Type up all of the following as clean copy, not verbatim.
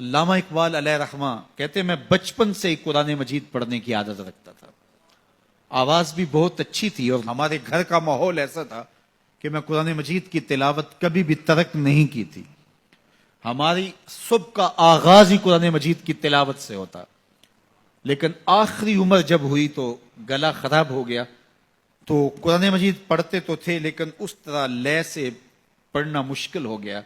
علامہ اقبال علیہ رحمہ کہتے ہیں میں بچپن سے ہی قرآن مجید پڑھنے کی عادت رکھتا تھا. آواز بھی بہت اچھی تھی اور ہمارے گھر کا ماحول ایسا تھا کہ میں قرآن مجید کی تلاوت کبھی بھی ترک نہیں کی تھی. ہماری صبح کا آغاز ہی قرآن مجید کی تلاوت سے ہوتا. لیکن آخری عمر جب ہوئی تو گلا خراب ہو گیا تو قرآن مجید پڑھتے تو تھے لیکن اس طرح لے سے پڑھنا مشکل ہو گیا.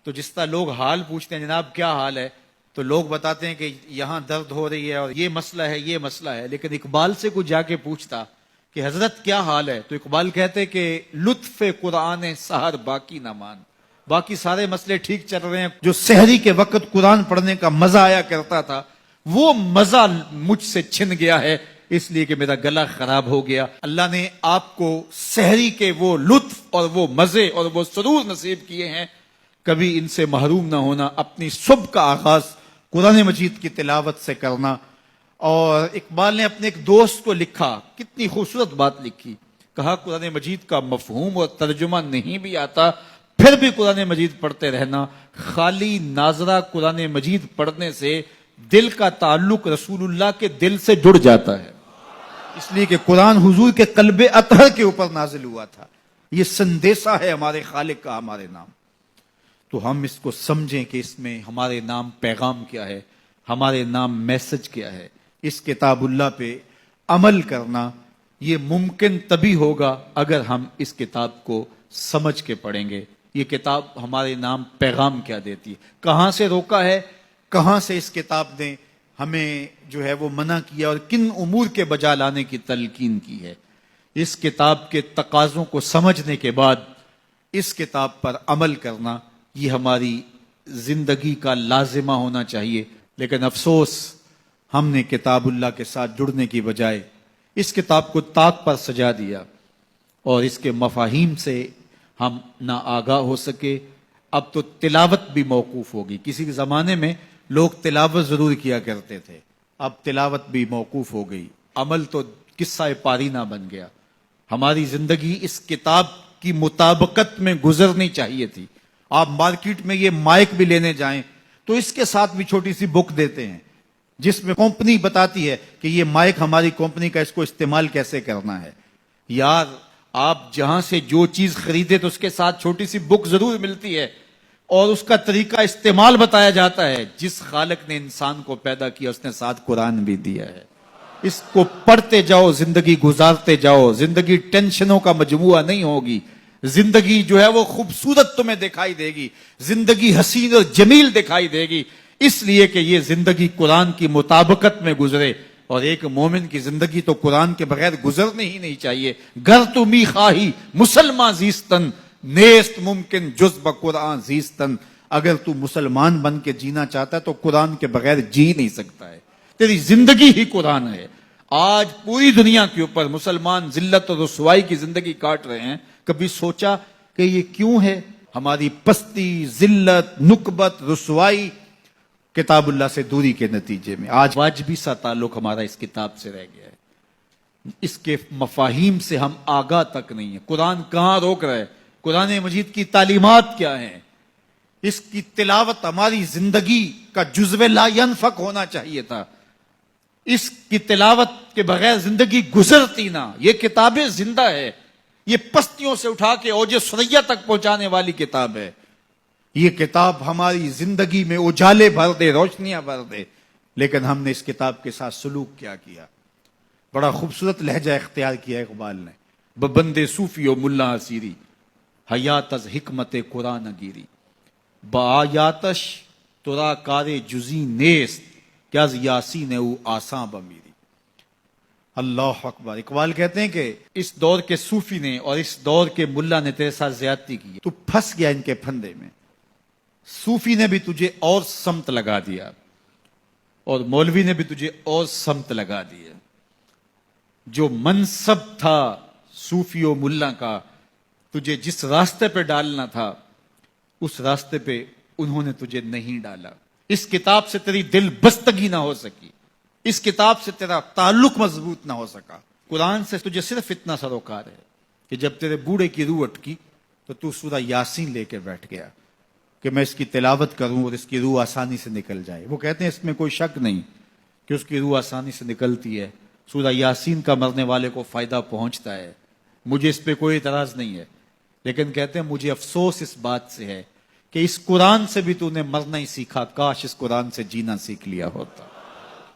تو جس طرح لوگ حال پوچھتے ہیں جناب کیا حال ہے تو لوگ بتاتے ہیں کہ یہاں درد ہو رہی ہے اور یہ مسئلہ ہے یہ مسئلہ ہے. لیکن اقبال سے کوئی جا کے پوچھتا کہ حضرت کیا حال ہے تو اقبال کہتے کہ لطف قرآن سحر باقی نہ مان. باقی سارے مسئلے ٹھیک چل رہے ہیں, جو سحری کے وقت قرآن پڑھنے کا مزہ آیا کرتا تھا وہ مزہ مجھ سے چھن گیا ہے اس لیے کہ میرا گلا خراب ہو گیا. اللہ نے آپ کو سحری کے وہ لطف اور وہ مزے اور وہ سرور نصیب کیے ہیں, کبھی ان سے محروم نہ ہونا. اپنی صبح کا آغاز قرآن مجید کی تلاوت سے کرنا. اور اقبال نے اپنے ایک دوست کو لکھا, کتنی خوبصورت بات لکھی, کہا قرآن مجید کا مفہوم اور ترجمہ نہیں بھی آتا پھر بھی قرآن مجید پڑھتے رہنا. خالی ناظرہ قرآن مجید پڑھنے سے دل کا تعلق رسول اللہ کے دل سے جڑ جاتا ہے, اس لیے کہ قرآن حضور کے قلب اطہر کے اوپر نازل ہوا تھا. یہ سندیسہ ہے ہمارے خالق کا ہمارے نام. تو ہم اس کو سمجھیں کہ اس میں ہمارے نام پیغام کیا ہے, ہمارے نام میسج کیا ہے. اس کتاب اللہ پہ عمل کرنا یہ ممکن تبھی ہوگا اگر ہم اس کتاب کو سمجھ کے پڑھیں گے. یہ کتاب ہمارے نام پیغام کیا دیتی ہے, کہاں سے روکا ہے, کہاں سے اس کتاب نے ہمیں جو ہے وہ منع کیا اور کن امور کے بجا لانے کی تلقین کی ہے. اس کتاب کے تقاضوں کو سمجھنے کے بعد اس کتاب پر عمل کرنا یہ ہماری زندگی کا لازمہ ہونا چاہیے. لیکن افسوس ہم نے کتاب اللہ کے ساتھ جڑنے کی بجائے اس کتاب کو طاق پر سجا دیا اور اس کے مفاہیم سے ہم نہ آگاہ ہو سکے. اب تو تلاوت بھی موقوف ہوگی. کسی زمانے میں لوگ تلاوت ضرور کیا کرتے تھے, اب تلاوت بھی موقوف ہو گئی. عمل تو قصہ پارینہ بن گیا. ہماری زندگی اس کتاب کی مطابقت میں گزرنی چاہیے تھی. آپ مارکیٹ میں یہ مائک بھی لینے جائیں تو اس کے ساتھ بھی چھوٹی سی بک دیتے ہیں جس میں کمپنی بتاتی ہے کہ یہ مائک ہماری کمپنی کا, اس کو استعمال کیسے کرنا ہے. یار آپ جہاں سے جو چیز خریدے تو اس کے ساتھ چھوٹی سی بک ضرور ملتی ہے اور اس کا طریقہ استعمال بتایا جاتا ہے. جس خالق نے انسان کو پیدا کیا اس نے ساتھ قرآن بھی دیا ہے. اس کو پڑھتے جاؤ, زندگی گزارتے جاؤ. زندگی ٹینشنوں کا مجموعہ نہیں ہوگی. زندگی جو ہے وہ خوبصورت تمہیں دکھائی دے گی, زندگی حسین اور جمیل دکھائی دے گی, اس لیے کہ یہ زندگی قرآن کی مطابقت میں گزرے. اور ایک مومن کی زندگی تو قرآن کے بغیر گزرنے ہی نہیں چاہیے. گر تو می خواہی مسلمان زیستن نیست ممکن جز بقرآن زیستن. اگر تو مسلمان بن کے جینا چاہتا ہے تو قرآن کے بغیر جی نہیں سکتا ہے. تیری زندگی ہی قرآن ہے. آج پوری دنیا کے اوپر مسلمان ذلت اور رسوائی کی زندگی کاٹ رہے ہیں. کبھی سوچا کہ یہ کیوں ہے؟ ہماری پستی, ذلت, نکبت, رسوائی کتاب اللہ سے دوری کے نتیجے میں. آج واجبی سا تعلق ہمارا اس کتاب سے رہ گیا ہے. اس کے مفاہیم سے ہم آگاہ تک نہیں ہیں. قرآن کہاں روک رہا ہے, قرآن مجید کی تعلیمات کیا ہیں. اس کی تلاوت ہماری زندگی کا جزو لا ینفک ہونا چاہیے تھا. اس کی تلاوت کے بغیر زندگی گزرتی نہ. یہ کتابیں زندہ ہے. یہ پستیوں سے اٹھا کے اوج ثریا تک پہنچانے والی کتاب ہے. یہ کتاب ہماری زندگی میں اجالے بھر دے, روشنیاں بھر دے. لیکن ہم نے اس کتاب کے ساتھ سلوک کیا کیا. بڑا خوبصورت لہجہ اختیار کیا اقبال نے. ببندے صوفی و ملا اسیری حیات از حکمت قرآن گیری بآیاتش ترا کار جزی نیست کہ از یاسین او آساں بمیری. اللہ اکبر. اقبال کہتے ہیں کہ اس دور کے صوفی نے اور اس دور کے ملا نے تیرے ساتھ زیادتی کی, تو پھنس گیا ان کے پھندے میں. صوفی نے بھی تجھے اور سمت لگا دیا اور مولوی نے بھی تجھے اور سمت لگا دیا. جو منصب تھا صوفی و ملا کا, تجھے جس راستے پہ ڈالنا تھا اس راستے پہ انہوں نے تجھے نہیں ڈالا. اس کتاب سے تیری دل بستگی نہ ہو سکی, اس کتاب سے تیرا تعلق مضبوط نہ ہو سکا. قرآن سے تجھے صرف اتنا سروکار ہے کہ جب تیرے بوڑھے کی روح اٹکی تو تو سورہ یاسین لے کے بیٹھ گیا. کہ میں اس کی تلاوت کروں اور اس کی روح آسانی سے نکل جائے. وہ کہتے ہیں اس میں کوئی شک نہیں کہ اس کی روح آسانی سے نکلتی ہے. سورہ یاسین کا مرنے والے کو فائدہ پہنچتا ہے, مجھے اس پہ کوئی اعتراض نہیں ہے, لیکن کہتے ہیں مجھے افسوس اس بات سے ہے کہ اس قرآن سے بھی تو نے مرنا ہی سیکھا, کاش اس قرآن سے جینا سیکھ لیا ہوتا.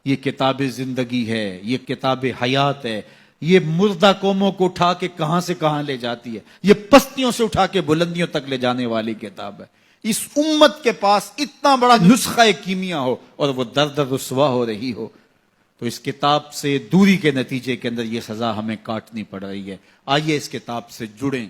یہ کتاب زندگی ہے, یہ کتاب حیات ہے, یہ مردہ قوموں کو اٹھا کے کہاں سے کہاں لے جاتی ہے, یہ پستیوں سے اٹھا کے بلندیوں تک لے جانے والی کتاب ہے. اس امت کے پاس اتنا بڑا نسخہ کیمیا ہو اور وہ در در رسوا ہو رہی ہو, تو اس کتاب سے دوری کے نتیجے کے اندر یہ سزا ہمیں کاٹنی پڑ رہی ہے. آئیے اس کتاب سے جڑیں.